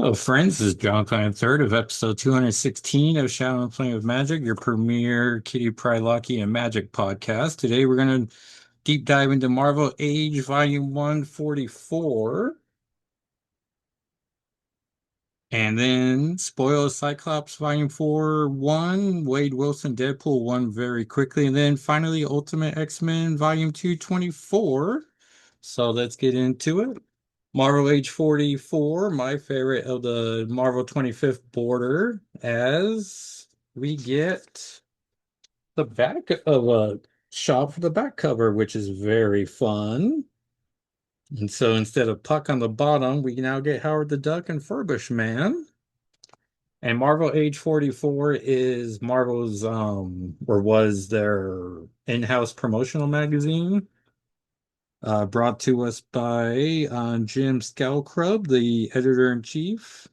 Hello, friends. This is John Clan, third of episode 216 of Shadow and Playing with Magic, your premier Kitty Pryde Locky and Magic podcast. Today, we're going to deep dive into Marvel Age Volume 144, and then spoil Cyclops Volume 4 1, Wade Wilson Deadpool 1 very quickly, and then finally Ultimate X-Men Volume 224. So let's get into it. Marvel Age 44, my favorite of the Marvel 25th border, as we get the back of a shop for the back cover, which is very fun. And so instead of Puck on the bottom, we now get Howard the Duck and Furbish Man. And Marvel Age 44 is Marvel's or was their in-house promotional magazine, brought to us by Jim Scalcrub, the editor-in-chief,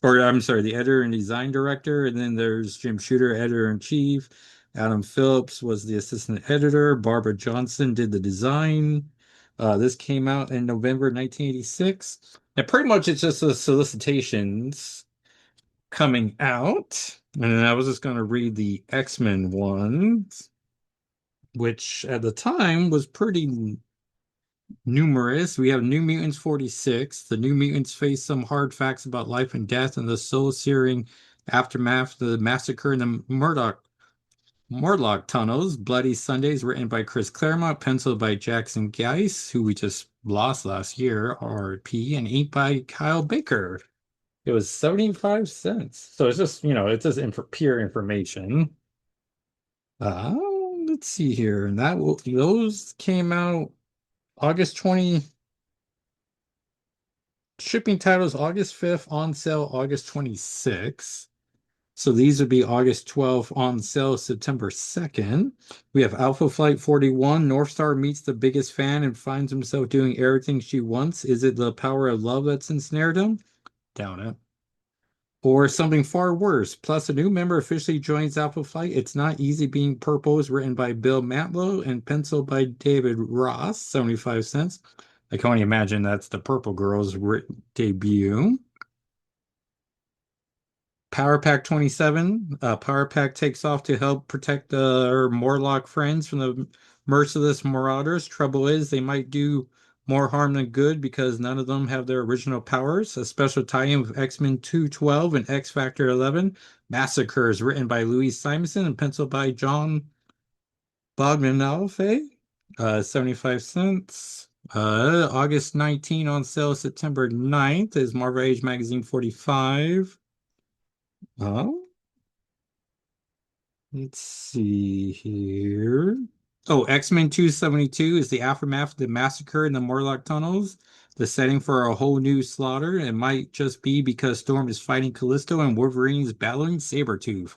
or I'm sorry, the editor and design director. And then there's Jim Shooter, editor-in-chief. Adam Phillips was the assistant editor. Barbara Johnson did the design. This came out in November 1986. And pretty much it's just the solicitations coming out. And then I was just going to read the X-Men one, which at the time was pretty numerous. We have New Mutants 46. The New Mutants face some hard facts about life and death and the soul-searing aftermath of the massacre in the Morlock tunnels. Bloody Sundays, written by Chris Claremont, penciled by Jackson Geiss, who we just lost last year, RP, and inked by Kyle Baker. It was 75 cents. So it's just, it's just pure information. Uh, let's see here. And those came out August 20. Shipping titles August 5th, on sale August 26th. So these would be August 12th, on sale September 2nd. We have Alpha Flight 41. North Star meets the biggest fan and finds himself doing everything she wants. Is it the power of love that's ensnared him? Doubt it. Or something far worse. Plus, a new member officially joins Alpha Flight. It's Not Easy Being Purple is written by Bill Mantlo and penciled by David Ross, 75 cents. I can only imagine that's the Purple Girl's debut. Power Pack 27. Power Pack takes off to help protect our Morlock friends from the merciless marauders. Trouble is, they might do more harm than good because none of them have their original powers. A special tie-in with X-Men 212 and X Factor 11. Massacres, written by Louise Simonson and penciled by John Bogdanove. 75 cents. August 19 on sale, September 9th is Marvel Age Magazine 45. Oh, let's see here. Oh, X-Men 272 is the aftermath of the massacre in the Morlock tunnels, the setting for a whole new slaughter. It might just be because Storm is fighting Callisto and Wolverine's battling Sabretooth.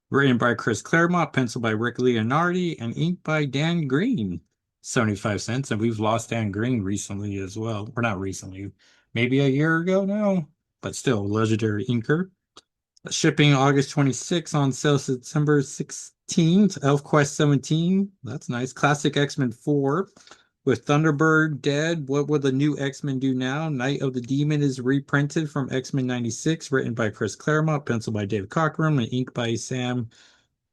Written by Chris Claremont, penciled by Rick Leonardi, and inked by Dan Green. 75 cents. And we've lost Dan Green recently as well. Or not recently, maybe a year ago now, but still legendary inker. Shipping August 26th, on sale September 16th. ElfQuest 17. That's nice. Classic X-Men 4. With Thunderbird dead, what will the new X-Men do now? Night of the Demon is reprinted from X-Men 96, written by Chris Claremont, penciled by Dave Cockrum, and inked by Sam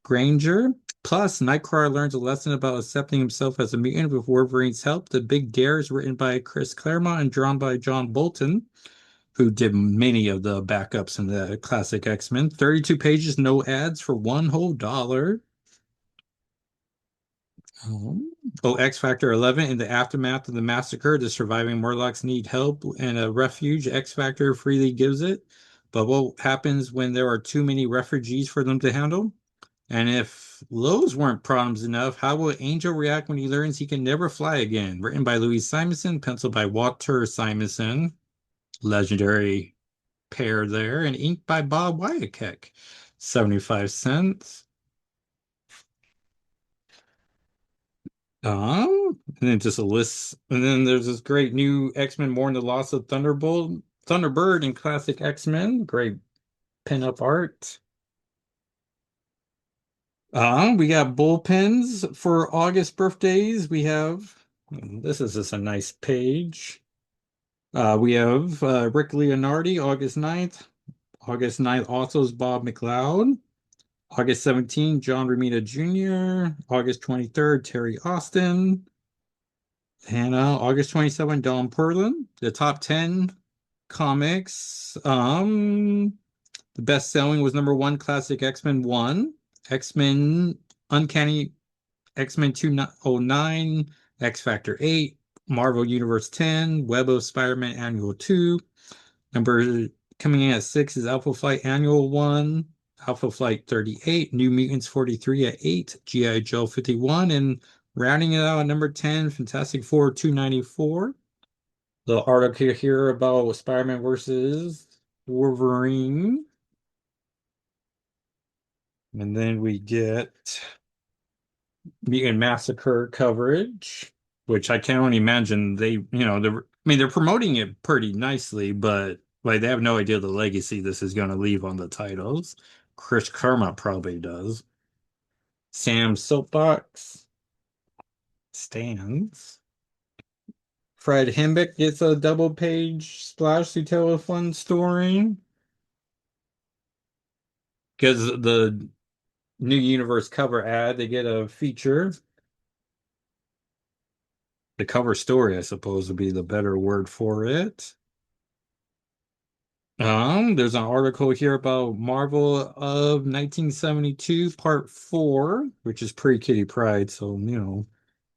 Granger. Plus, Nightcrawler learns a lesson about accepting himself as a mutant with Wolverine's help. The Big Dare is written by Chris Claremont and drawn by John Bolton, who did many of the backups in the classic X-Men. 32 pages, no ads for one whole dollar. Oh, X Factor 11. In the aftermath of the massacre, the surviving Morlocks need help and a refuge. X Factor freely gives it. But what happens when there are too many refugees for them to handle? And if those weren't problems enough, how will Angel react when he learns he can never fly again? Written by Louise Simonson, penciled by Walter Simonson. Legendary pair there, and inked by Bob Wyakek. 75 cents. And then just a list. And then there's this great new X-Men Mourn the Loss of Thunderbird and classic X-Men. Great pin-up art. We got bullpens for August birthdays. We have, this is just a nice page. We have Rick Leonardi, August 9th. August 9th also is Bob McLeod. August 17th, John Romita Jr. August 23rd, Terry Austin. And August 27th, Don Perlin. The top 10 comics. The best selling was number one, Classic X-Men 1, X-Men Uncanny X-Men 209, X Factor 8, Marvel Universe 10, Web of Spider-Man Annual 2. Number coming in at 6 is Alpha Flight Annual 1, Alpha Flight 38, New Mutants 43 at 8, G.I. Joe 51, and rounding it out at number 10, Fantastic Four 294. The article here about Spider-Man versus Wolverine. And then we get Mutant Massacre coverage, which I can only imagine they're promoting it pretty nicely, but like they have no idea the legacy this is going to leave on the titles. Chris Karma probably does. Sam's Soapbox stands. Fred Hembeck gets a double page splash to tell a fun story. Because the new universe cover ad, they get a feature. The cover story, I suppose, would be the better word for it. There's an article here about Marvel of 1972, Part 4, which is pre-Kitty Pryde. So,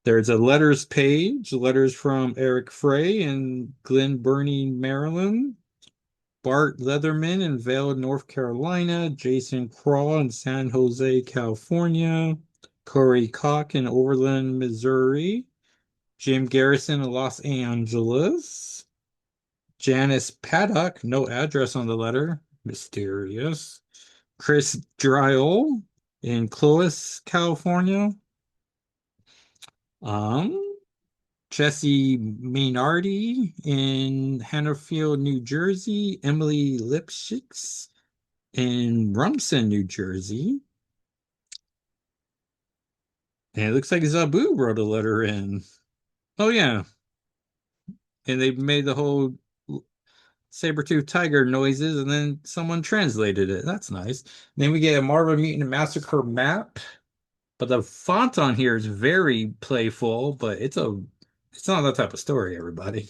there's a letters page, letters from Eric Frey in Glen Burnie, Maryland, Bart Leatherman in Vail, North Carolina, Jason Craw in San Jose, California, Corey Koch in Overland, Missouri, Jim Garrison in Los Angeles, Janice Paddock, no address on the letter, mysterious. Chris Dryle in Clovis, California. Um, Jesse Maynardi in Hannaford, New Jersey. Emily Lipschitz in Rumson, New Jersey. And it looks like Zabu wrote a letter in. Oh, yeah. And they made the whole saber-tooth tiger noises, and then someone translated it. That's nice. Then we get a Marvel Mutant Massacre map, but the font on here is very playful, but it's not that type of story, everybody.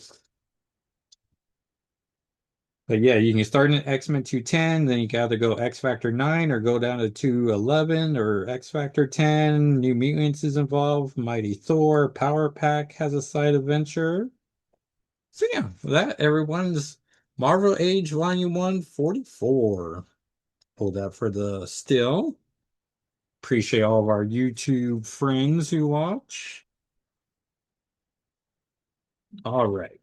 But yeah, you can start in X-Men 210, then you can either go X Factor 9 or go down to 211 or X Factor 10. New Mutants is involved. Mighty Thor, Power Pack has a side adventure. So yeah, that everyone's Marvel Age Volume 1 44. Pulled up for the still. Appreciate all of our YouTube friends who watch. All right.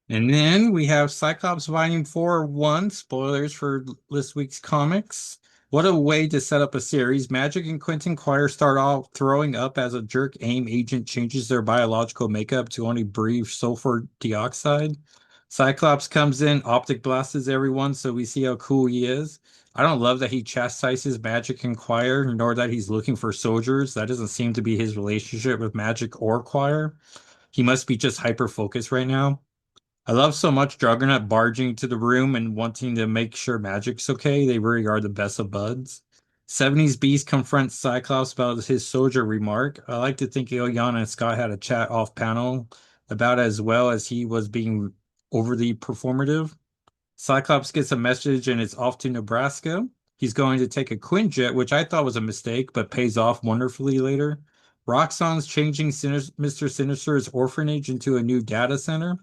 And then we have Cyclops Volume 4 1, spoilers for this week's comics. What a way to set up a series. Magic and Quentin Quire start off throwing up as a jerk AIM agent changes their biological makeup to only breathe sulfur dioxide. Cyclops comes in, optic blasts everyone, so we see how cool he is. I don't love that he chastises Magic and Quire, nor that he's looking for soldiers. That doesn't seem to be his relationship with Magic or Quire. He must be just hyper focused right now. I love so much Juggernaut barging into the room and wanting to make sure Magic's okay. They really are the best of buds. 70s Beast confronts Cyclops about his soldier remark. I like to think Ilyana and Scott had a chat off panel about as well as he was being overly performative. Cyclops gets a message and it's off to Nebraska. He's going to take a Quinjet, which I thought was a mistake, but pays off wonderfully later. Roxxon's changing Mr. Sinister's orphanage into a new data center.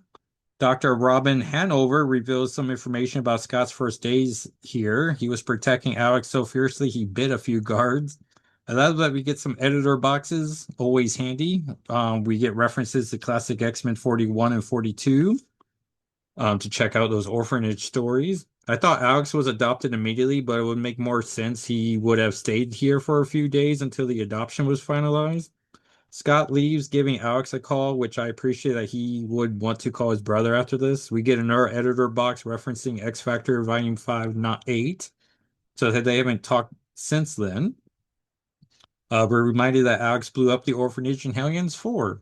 Dr. Robin Hanover reveals some information about Scott's first days here. He was protecting Alex so fiercely he bit a few guards. I love that we get some editor boxes, always handy. We get references to classic X-Men 41 and 42 to check out those orphanage stories. I thought Alex was adopted immediately, but it would make more sense he would have stayed here for a few days until the adoption was finalized. Scott leaves, giving Alex a call, which I appreciate that he would want to call his brother after this. We get another editor box referencing X Factor Volume 5, not 8. So that they haven't talked since then. We're reminded that Alex blew up the orphanage in Hellions 4.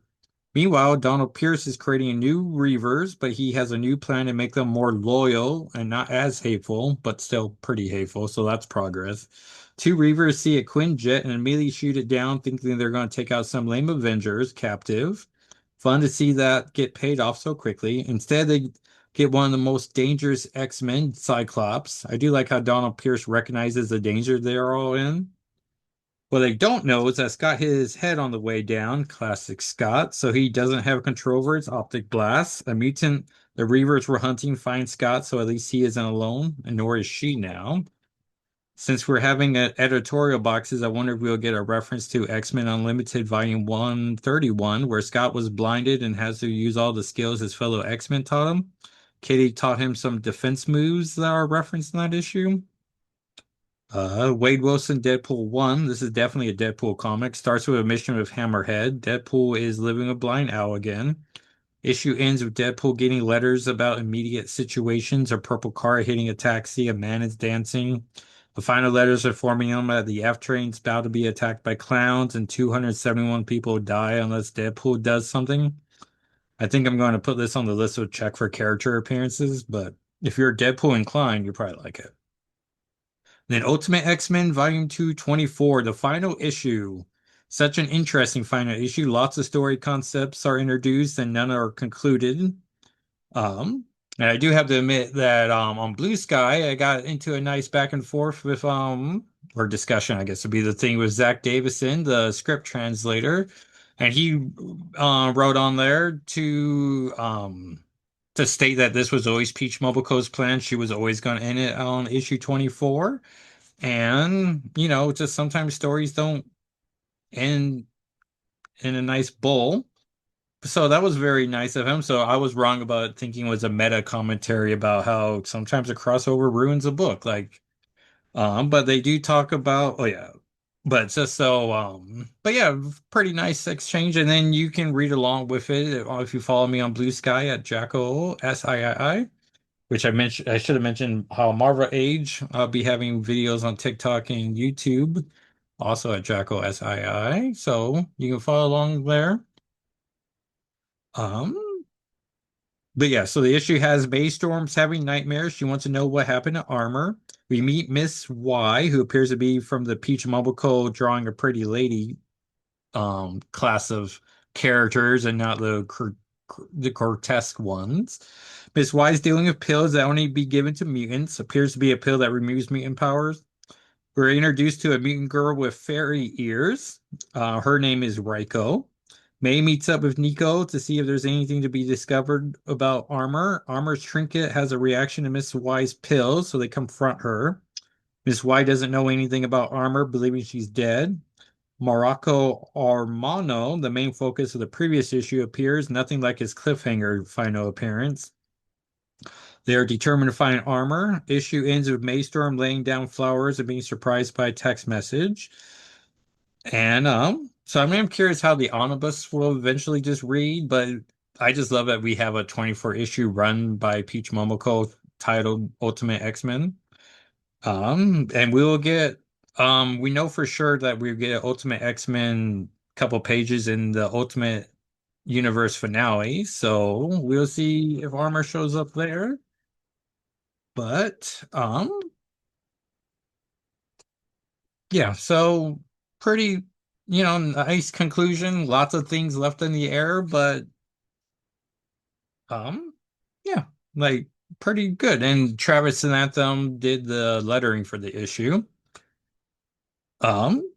Meanwhile, Donald Pierce is creating new Reavers, but he has a new plan to make them more loyal and not as hateful, but still pretty hateful, so that's progress. Two Reavers see a Quinjet and immediately shoot it down, thinking they're going to take out some lame Avengers captive. Fun to see that get paid off so quickly. Instead, they get one of the most dangerous X-Men, Cyclops. I do like how Donald Pierce recognizes the danger they're all in. What they don't know is that Scott hit his head on the way down, classic Scott, so he doesn't have control over his optic blast. A mutant the Reavers were hunting finds Scott, so at least he isn't alone, and nor is she now. Since we're having editorial boxes, I wonder if we'll get a reference to X-Men Unlimited Volume 131, where Scott was blinded and has to use all the skills his fellow X-Men taught him. Kitty taught him some defense moves that are referenced in that issue. Wade Wilson, Deadpool 1. This is definitely a Deadpool comic. Starts with a mission with Hammerhead. Deadpool is living a blind owl again. Issue ends with Deadpool getting letters about immediate situations, a purple car hitting a taxi, a man is dancing. The final letters informing him that the F train's about to be attacked by clowns and 271 people die unless Deadpool does something. I think I'm going to put this on the list of check for character appearances, but if you're Deadpool inclined, you probably like it. Then Ultimate X-Men Volume 2 24, the final issue. Such an interesting final issue. Lots of story concepts are introduced and none are concluded. Um, and I do have to admit that on Blue Sky, I got into a nice back and forth with or discussion, I guess would be the thing with Zach Davison, the script translator, and he wrote on there to state that this was always Peach Mobico's plan. She was always going to end it on issue 24. And, just sometimes stories don't end in a nice bowl. So that was very nice of him. So I was wrong about thinking it was a meta commentary about how sometimes a crossover ruins a book. But they do talk about, oh yeah. But just so, but yeah, pretty nice exchange. And then you can read along with it if you follow me on Blue Sky at Jacko SIII, which I should have mentioned how Marvel Age. I'll be having videos on TikTok and YouTube, also at Jacko SII. So you can follow along there. Um, but yeah, so the issue has Maystorm's having nightmares. She wants to know what happened to Armor. We meet Miss Y, who appears to be from the Peach Mobile Drawing a Pretty Lady class of characters and not the grotesque ones. Miss Y is dealing with pills that only be given to mutants. Appears to be a pill that removes mutant powers. We're introduced to a mutant girl with fairy ears. Her name is Raiko. May meets up with Nico to see if there's anything to be discovered about Armor. Armor's trinket has a reaction to Miss Y's pills, so they confront her. Miss Y doesn't know anything about Armor, believing she's dead. Morocco Armano, the main focus of the previous issue, appears, nothing like his cliffhanger final appearance. They are determined to find Armor. Issue ends with Maystorm laying down flowers and being surprised by a text message. And so I'm curious how the omnibus will eventually just read, but I just love that we have a 24 issue run by Peach Momoko titled Ultimate X-Men. And we will get we know for sure that we get Ultimate X-Men couple pages in the Ultimate Universe finale, so we'll see if Armor shows up there. But yeah, so pretty, nice conclusion. Lots of things left in the air, but um, yeah, like pretty good. And Travis and Anthem did the lettering for the issue. Um,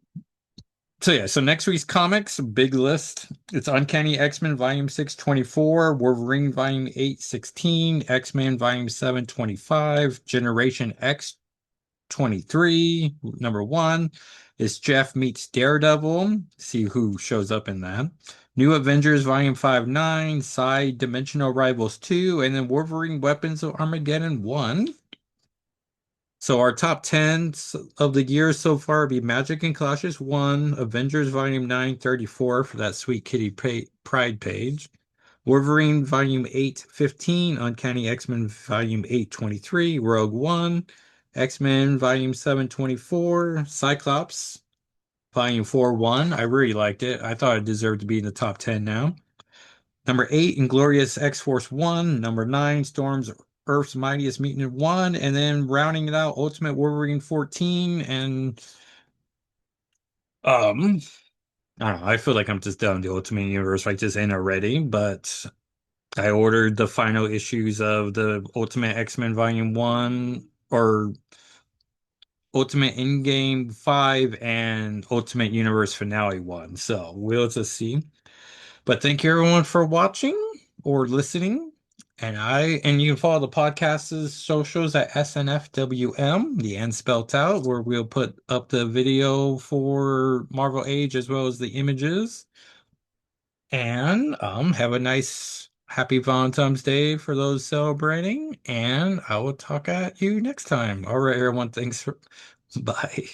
so yeah, so next week's comics, big list. It's Uncanny X-Men Volume 6 24, Wolverine Volume 8 16, X-Men Volume 7 25, Generation X 23, number 1 is Jeff meets Daredevil. See who shows up in that. New Avengers Volume 5 9, Side Dimensional Rivals 2, and then Wolverine Weapons of Armageddon 1. So our top 10 of the year so far would be Magic and Colossus 1, Avengers Volume 9 34 for that Sweet Kitty Pride page. Wolverine Volume 8 15, Uncanny X-Men Volume 8 23, Rogue One, X-Men Volume 7 24, Cyclops Volume 4 1. I really liked it. I thought it deserved to be in the top 10 now. Number 8, Inglorious X-Force 1. Number 9, Storm's Earth's Mightiest Mutant 1. And then rounding it out, Ultimate Wolverine 14. And um, I don't know, I feel like I'm just done the Ultimate Universe like just in already, but I ordered the final issues of the Ultimate X-Men Volume 1 or Ultimate Endgame 5 and Ultimate Universe Finale 1. So we'll just see. But thank you everyone for watching or listening. And you can follow the podcast's socials at SNFWM, the end spelled out, where we'll put up the video for Marvel Age as well as the images. And have a nice happy Valentine's Day for those celebrating. And I will talk at you next time. All right, everyone. Thanks for bye.